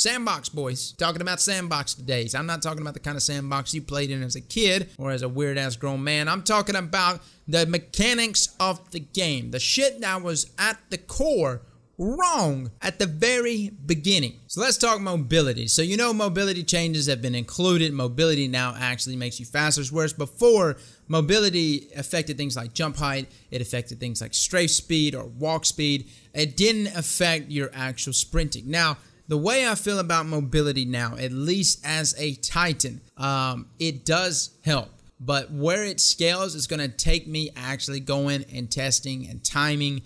Sandbox, boys. Talking about sandbox today. I'm not talking about the kind of sandbox you played in as a kid or as a weird-ass grown man. I'm talking about the mechanics of the game. The shit that was at the core wrong at the very beginning. So let's talk mobility. So you know mobility changes have been included. Mobility now actually makes you faster, whereas before mobility affected things like jump height, it affected things like strafe speed or walk speed. It didn't affect your actual sprinting. Now, the way I feel about mobility now, at least as a Titan, it does help. But where it scales is going to take me actually going and testing and timing,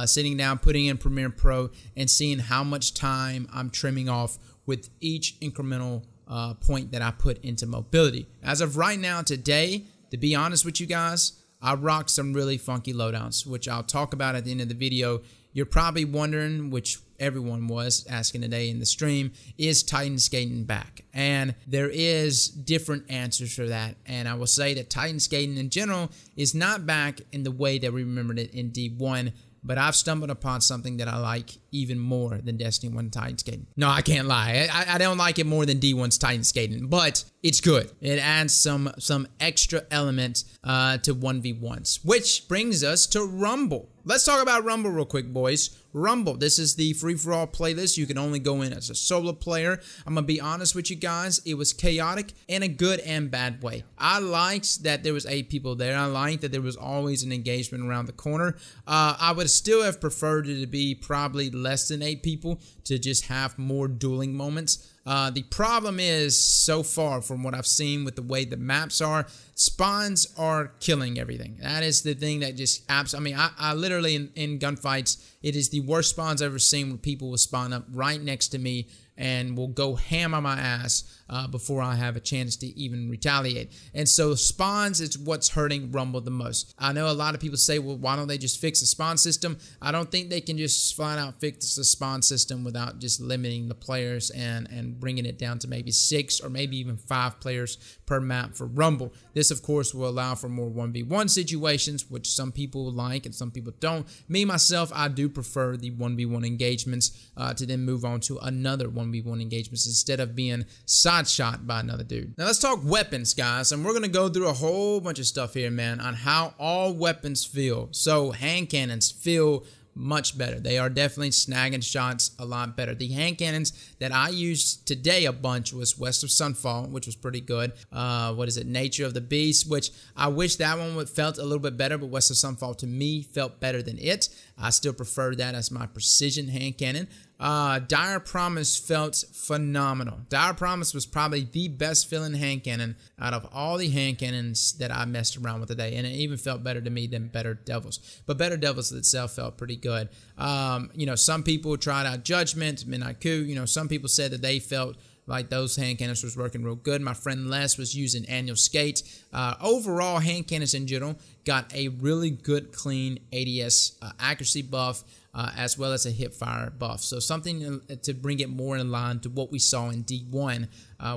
sitting down, putting in Premiere Pro, and seeing how much time I'm trimming off with each incremental point that I put into mobility. As of right now, today, to be honest with you guys, I rock some really funky loadouts, which I'll talk about at the end of the video. You're probably wondering, which everyone was asking today in the stream, is Titan skating back? And there is different answers for that. And I will say that Titan skating in general is not back in the way that we remembered it in D1. But I've stumbled upon something that I like even more than Destiny 1 Titan skating. No, I can't lie. I don't like it more than D1's Titan skating, but it's good. It adds some extra element to 1v1s, which brings us to Rumble. Let's talk about Rumble real quick, boys. Rumble, this is the free-for-all playlist. You can only go in as a solo player. I'm going to be honest with you guys. It was chaotic in a good and bad way. I liked that there was 8 people there. I liked that there was always an engagement around the corner. I would still have preferred it to be probably less than 8 people to just have more dueling moments. The problem is, so far from what I've seen with the way the maps are, spawns are killing everything. That is the thing that just I mean, I literally in gunfights, it is the worst spawns I've ever seen where people will spawn up right next to me and will go ham on my ass before I have a chance to even retaliate. And so spawns is what's hurting Rumble the most. I know a lot of people say, well, why don't they just fix the spawn system? I don't think they can just flat out fix the spawn system without just limiting the players and bringing it down to maybe 6 or maybe even 5 players per map for Rumble. This, of course, will allow for more 1v1 situations, which some people like and some people don't. Me, myself, I do prefer the 1v1 engagements to then move on to another 1v1 engagements instead of being side shot by another dude. Now let's talk weapons, guys, and we're gonna go through a whole bunch of stuff here, man, on how all weapons feel. So hand cannons feel much better. They are definitely snagging shots a lot better. The hand cannons that I used today a bunch was West of Sunfall, which was pretty good. What is it? Nature of the Beast, which I wish that one would felt a little bit better, but West of Sunfall to me felt better than it. I still prefer that as my precision hand cannon. Dire Promise felt phenomenal. Dire Promise was probably the best feeling hand cannon out of all the hand cannons that I messed around with today, and it even felt better to me than Better Devils. But Better Devils itself felt pretty good. You know, some people tried out Judgment, Midnight Coup. You know, some people said that they felt like those hand cannons was working real good. My friend Les was using Annual Skate. Overall, hand cannons in general got a really good, clean ADS accuracy buff, as well as a hip fire buff. So something to bring it more in line to what we saw in D1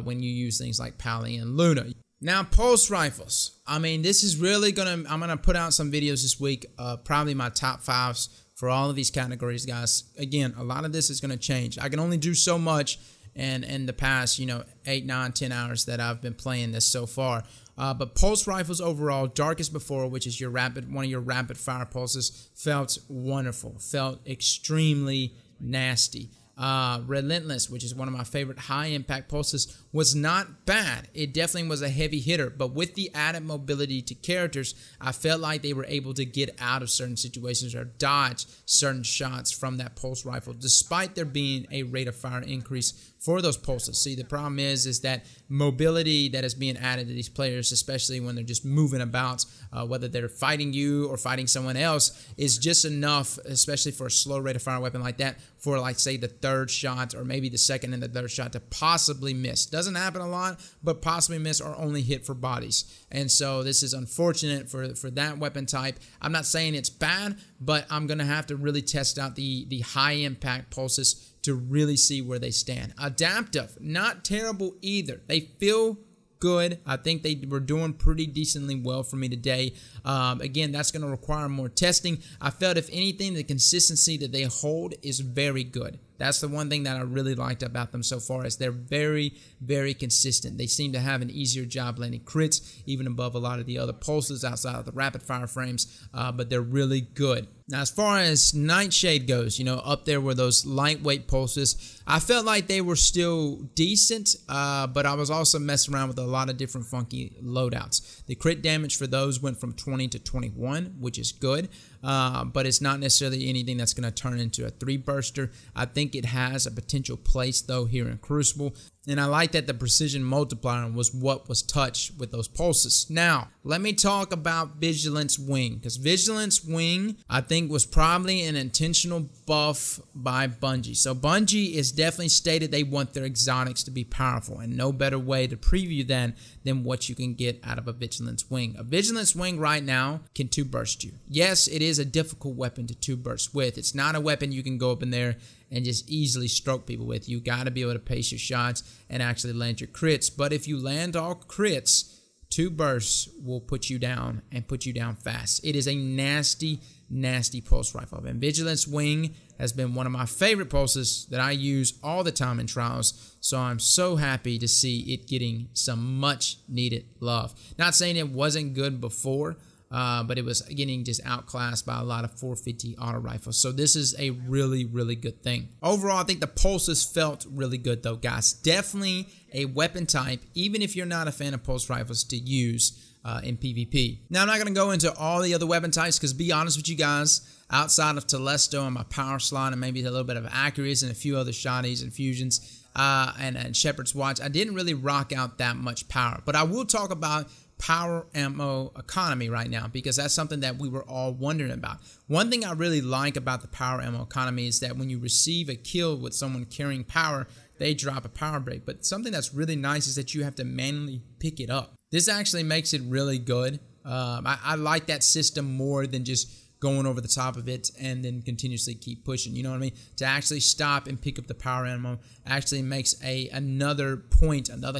when you use things like Pally and Luna. Now, pulse rifles. I mean, this is really I'm gonna put out some videos this week, probably my top 5s for all of these categories, guys. Again, a lot of this is gonna change. I can only do so much in the past, you know, 8, 9, 10 hours that I've been playing this so far. But pulse rifles overall, Darkest Before, which is your one of your rapid fire pulses, felt wonderful, felt extremely nasty. Relentless, which is one of my favorite high impact pulses, was not bad. It definitely was a heavy hitter, but with the added mobility to characters, I felt like they were able to get out of certain situations or dodge certain shots from that pulse rifle, despite there being a rate of fire increase for those pulses. See, the problem is that mobility that is being added to these players, especially when they're just moving about, whether they're fighting you or fighting someone else, is just enough, especially for a slow rate of fire weapon like that, for like say the 3rd shot or maybe the 2nd and the 3rd shot to possibly miss. Doesn't happen a lot, but possibly miss or only hit for bodies. And so this is unfortunate for that weapon type. I'm not saying it's bad, but I'm gonna have to really test out the high impact pulses to really see where they stand. Adaptive, not terrible either. They feel good. I think they were doing pretty decently well for me today. Again, that's going to require more testing. I felt, if anything, the consistency that they hold is very good. That's the one thing that I really liked about them so far, is they're very, very consistent. They seem to have an easier job landing crits, even above a lot of the other pulses outside of the rapid fire frames, but they're really good. Now, as far as Nightshade goes, you know, up there were those lightweight pulses. I felt like they were still decent, but I was also messing around with a lot of different funky loadouts. The crit damage for those went from 20 to 21, which is good, but it's not necessarily anything that's going to turn into a 3-burster. I think it has a potential place, though, here in Crucible. And I like that the precision multiplier was what was touched with those pulses. Now, let me talk about Vigilant Swing, because Vigilant Swing, I think, was probably an intentional buff by Bungie. So Bungie is definitely stated they want their exotics to be powerful, and no better way to preview that than what you can get out of a Vigilant Swing. A Vigilant Swing right now can 2-burst you. Yes, it is a difficult weapon to 2-burst with. It's not a weapon you can go up in there and just easily stroke people with. You got to be able to pace your shots and actually land your crits. But if you land all crits, 2 bursts will put you down, and put you down fast. It is a nasty, nasty pulse rifle. And Vigilant Swing has been one of my favorite pulses that I use all the time in Trials. So I'm so happy to see it getting some much needed love. Not saying it wasn't good before, but it was getting just outclassed by a lot of 450 auto rifles. So this is a really, really good thing. Overall, I think the pulses felt really good though, guys. Definitely a weapon type, even if you're not a fan of pulse rifles, to use in PvP. Now, I'm not going to go into all the other weapon types, because be honest with you guys, outside of Telesto and my power slot and maybe a little bit of Accuracy and a few other shotties and fusions and Shepherd's Watch, I didn't really rock out that much power. But I will talk about power ammo economy right now, because that's something that we were all wondering about. One thing I really like about the power ammo economy is that when you receive a kill with someone carrying power, they drop a power break. But something that's really nice is that you have to manually pick it up. This actually makes it really good. I like that system more than just going over the top of it and then continuously keep pushing, you know what I mean? To actually stop and pick up the power ammo actually makes another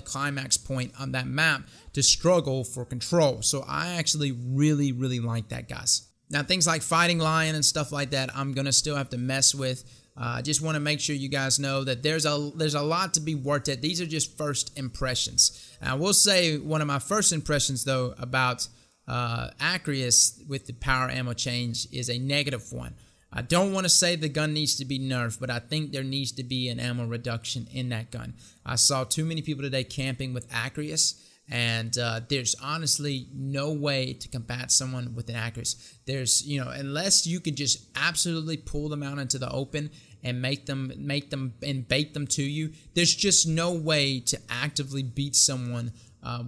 climax point on that map to struggle for control. So I actually really, really like that, guys. Now, things like Fighting Lion and stuff like that, I'm gonna still have to mess with. I just want to make sure you guys know that there's a lot to be worked at. These are just first impressions. I will say one of my first impressions, though, about Accuracy with the power ammo change is a negative one. I don't want to say the gun needs to be nerfed, but I think there needs to be an ammo reduction in that gun. I saw too many people today camping with Accuracy, and there's honestly no way to combat someone with an Accuracy. There's, you know, unless you could just absolutely pull them out into the open and make them and bait them to you, there's just no way to actively beat someone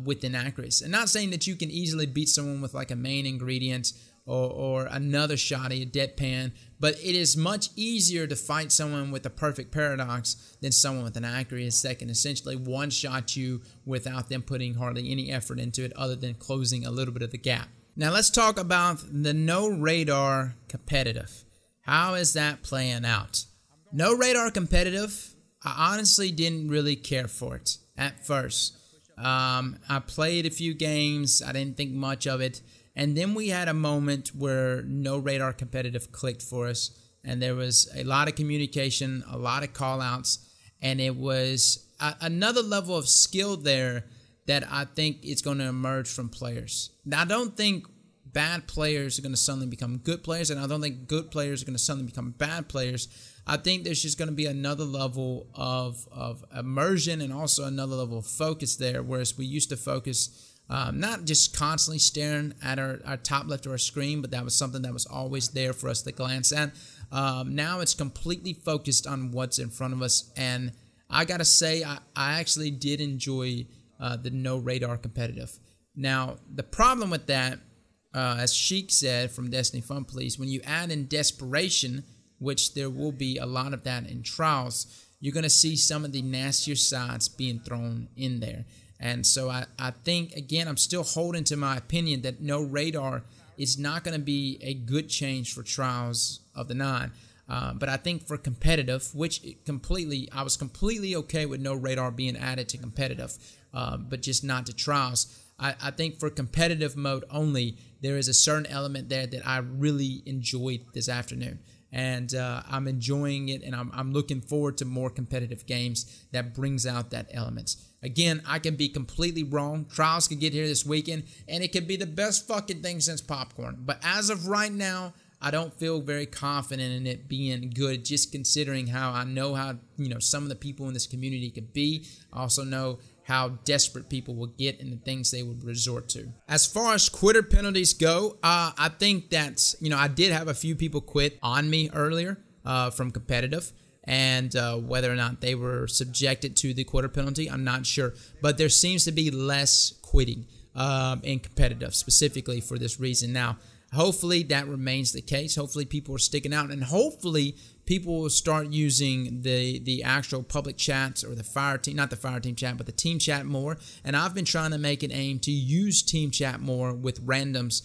with an Accuracy. And not saying that you can easily beat someone with like a main ingredient or another shotty, a deadpan, but it is much easier to fight someone with a perfect paradox than someone with an Accuracy that can essentially one-shot you without them putting hardly any effort into it other than closing a little bit of the gap. Now let's talk about the no radar competitive. How is that playing out? No radar competitive, I honestly didn't really care for it at first. I played a few games, I didn't think much of it, and then we had a moment where no radar competitive clicked for us, and there was a lot of communication, a lot of call-outs, and it was another level of skill there that I think is going to emerge from players. Now, I don't think bad players are going to suddenly become good players, and I don't think good players are going to suddenly become bad players. I think there's just going to be another level of immersion and also another level of focus there, whereas we used to focus not just constantly staring at our top left of our screen, but that was something that was always there for us to glance at. Now it's completely focused on what's in front of us, and I gotta say I actually did enjoy the no radar competitive. Now the problem with that, as Sheik said from Destiny Fun Police, when you add in desperation, which there will be a lot of that in Trials, you're going to see some of the nastier sides being thrown in there. And so I think, again, I'm still holding to my opinion that no radar is not going to be a good change for Trials of the 9. But I think for competitive, which I was completely okay with no radar being added to competitive, but just not to Trials. I think for competitive mode only, there is a certain element there that I really enjoyed this afternoon. and I'm enjoying it, and I'm looking forward to more competitive games that brings out that element. Again, I can be completely wrong. Trials could get here this weekend, and it could be the best fucking thing since popcorn. But as of right now, I don't feel very confident in it being good, just considering how I know how, some of the people in this community could be. I also know how desperate people will get and the things they would resort to. As far as quitter penalties go, I think that, I did have a few people quit on me earlier from competitive. And whether or not they were subjected to the quitter penalty, I'm not sure. But there seems to be less quitting in competitive, specifically for this reason. Now, hopefully that remains the case. Hopefully people are sticking out, and hopefully people will start using the actual public chats or the fire team, not the fire team chat, but the team chat more. And I've been trying to make an aim to use team chat more with randoms,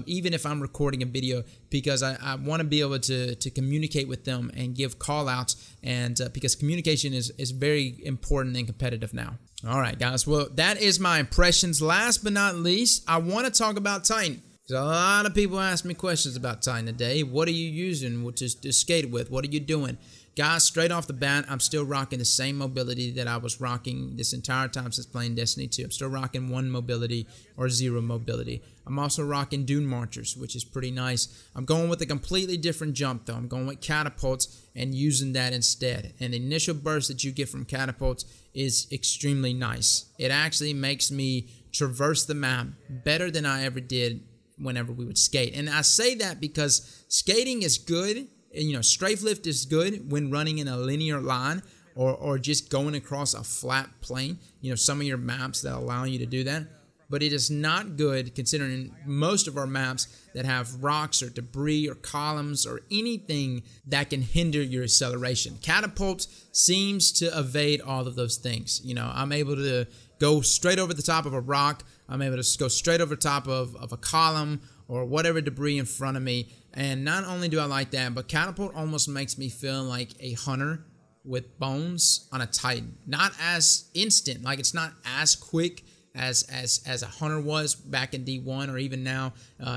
even if I'm recording a video, because I want to be able to communicate with them and give call outs, and because communication is very important and competitive now. All right, guys. Well, that is my impressions. Last but not least, I want to talk about Titan. So a lot of people ask me questions about Titan today. What are you using to skate with? What are you doing? Guys, straight off the bat, I'm still rocking the same mobility that I was rocking this entire time since playing Destiny 2. I'm still rocking 1 mobility or 0 mobility. I'm also rocking Dune Marchers, which is pretty nice. I'm going with a completely different jump, though. I'm going with catapults and using that instead. And the initial burst that you get from catapults is extremely nice. It actually makes me traverse the map better than I ever did whenever we would skate. And I say that because skating is good, strafe lift is good when running in a linear line or just going across a flat plane, some of your maps that allow you to do that. But it is not good considering most of our maps that have rocks or debris or columns or anything that can hinder your acceleration. Catapult seems to evade all of those things. I'm able to go straight over the top of a rock. I'm able to go straight over top of a column or whatever debris in front of me. And not only do I like that, but catapult almost makes me feel like a hunter with bones on a Titan. Not as instant, like it's not as quick as a hunter was back in D1 or even now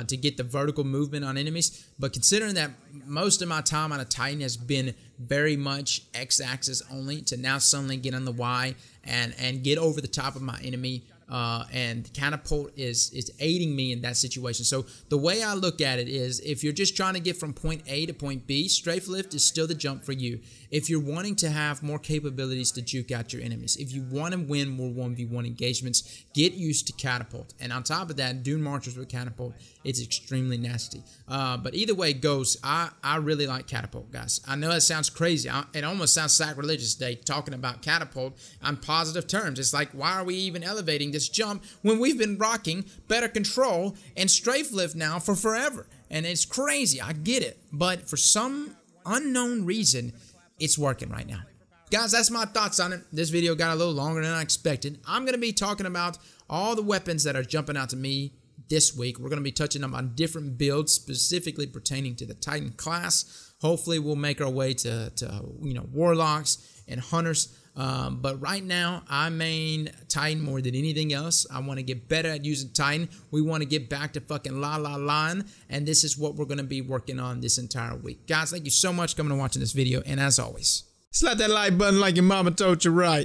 to get the vertical movement on enemies. But considering that most of my time on a Titan has been very much X-axis only, to now suddenly get on the Y and get over the top of my enemy, and catapult is aiding me in that situation. So the way I look at it is, if you're just trying to get from point A to point B, strafe lift is still the jump for you. If you're wanting to have more capabilities to juke out your enemies, if you want to win more 1v1 engagements, get used to catapult. And on top of that, Dune Marchers with catapult, it's extremely nasty. But either way it goes, I really like catapult, guys. I know it sounds crazy. It almost sounds sacrilegious today talking about catapult on positive terms. It's like, why are we even elevating this jump when we've been rocking better control and strafe lift now for forever? And it's crazy. I get it. But for some unknown reason, it's working right now. Guys, that's my thoughts on it. This video got a little longer than I expected. I'm going to be talking about all the weapons that are jumping out to me this week. We're going to be touching on different builds specifically pertaining to the Titan class. Hopefully we'll make our way to warlocks and hunters. But right now, I main Titan more than anything else. I want to get better at using Titan. We want to get back to fucking la, and this is what we're going to be working on this entire week. Guys, thank you so much for coming and watching this video, and as always, slap that like button like your mama told you right.